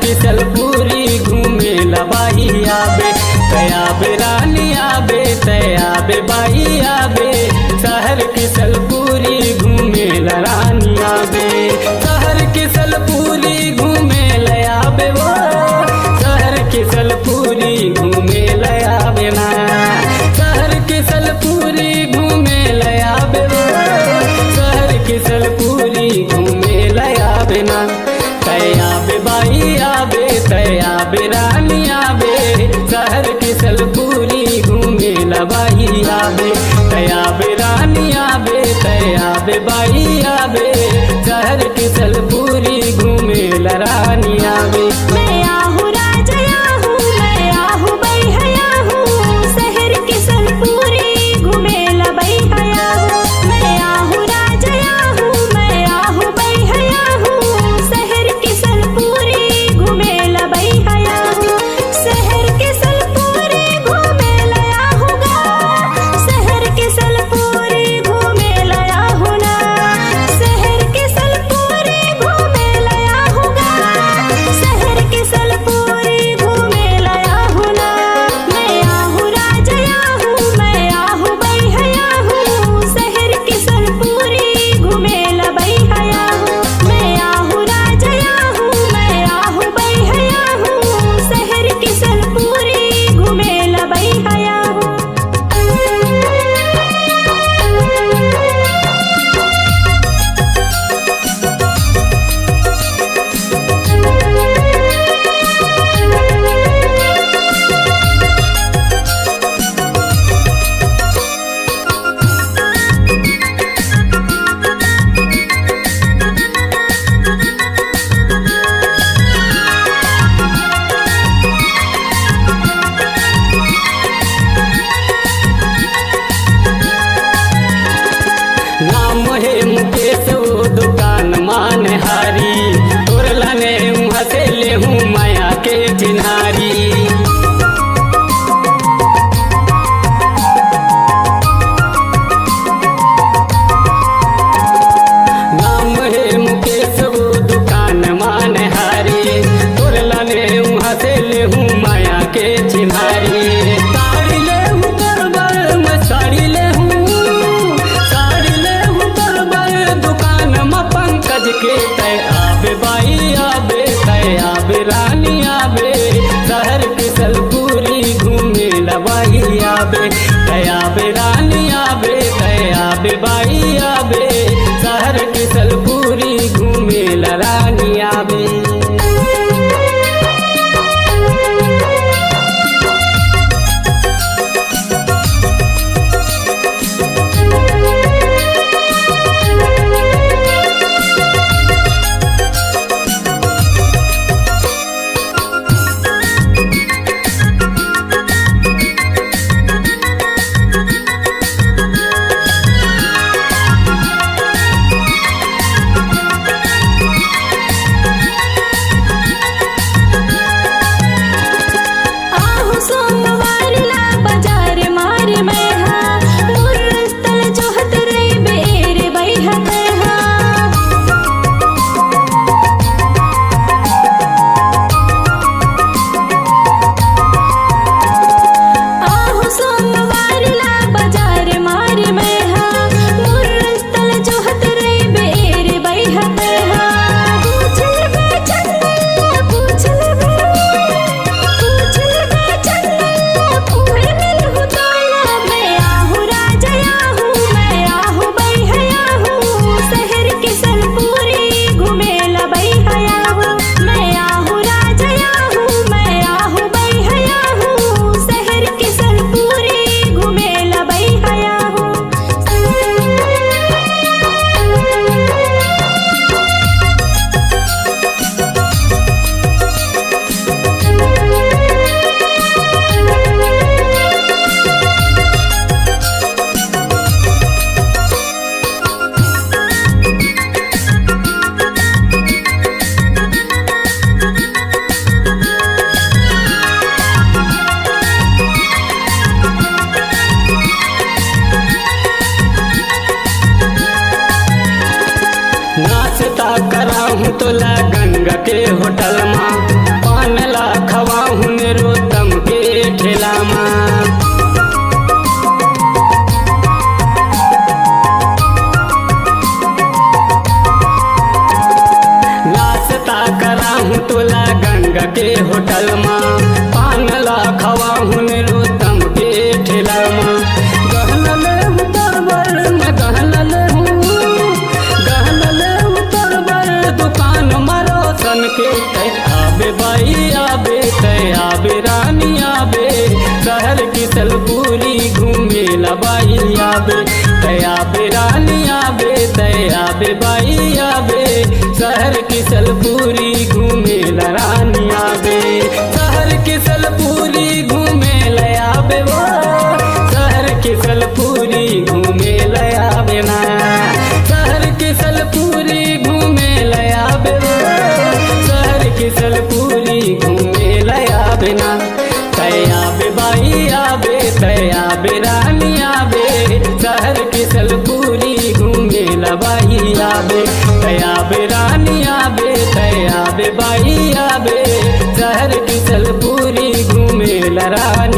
किसलपुरी घूमे लबाई आबे तयाबे रानी आबे तयाबे बाई आबे शहर किसलपुरी घूमे रानी आबे शहर किसलपुरी घूमे लयाबे वो शहर किसलपुरी घूमे लयाबे ना शहर किसलपुरी घूमे लयाबे वो शहर किसलपुरी घूमे लयाबे ना तयाबे बाई आबे तयाबे रानी आबे शहर किसलपुरी घूमे लबाई आबे तयाबे रानी आबे तयाबे बाई आबे शहर किसलपुरी घूमे रानी आबे। मैं आहू राजया हूँ मैं आहू बैहया हूँ शहर किसलपुरी घूमे लबई हया हूँ मैं आहू राजया हूँ मैं आहू बैहया हूँ शहर किसलपुरी घूमे लबई हया हूँ शहर किसलपुरी घूमे लया हूँगा शहर किसलपुरी घूमे लया हूँ ना शहर किसलपुरी तोला गंगा के होटल माँ, पान ला खवा हुन रोतम के ठेला माँ। गहना ले हूँ तरबर मैं गहना ले हूँ, गहना ले हूँ तरबर दुकान मारो सन के। तय आबे बाई आबे, तय आबे रानी आबे, शहर की सलपूरी घूमे लबाई आबे। तय आबे रानी आबे, तय आबे बाई आबे, शहर की सलपूरी घूमे रानी आबे। शहर की सलपूरी घूमे लयाबे वो, शहर की सलपूरी घूमे लयाबे ना, शहर की सलपूरी घूमे लयाबे वो, शहर की सलपूरी घूमे लयाबे ना। तय आबे बाई आबे, तय आबे रानी आबे, शहर की सलपूरी घूमे लबाई आबे। तय आबे रानी आबे, तय आबे बाई आबे, शहर की सलपूरी घूमे लरानी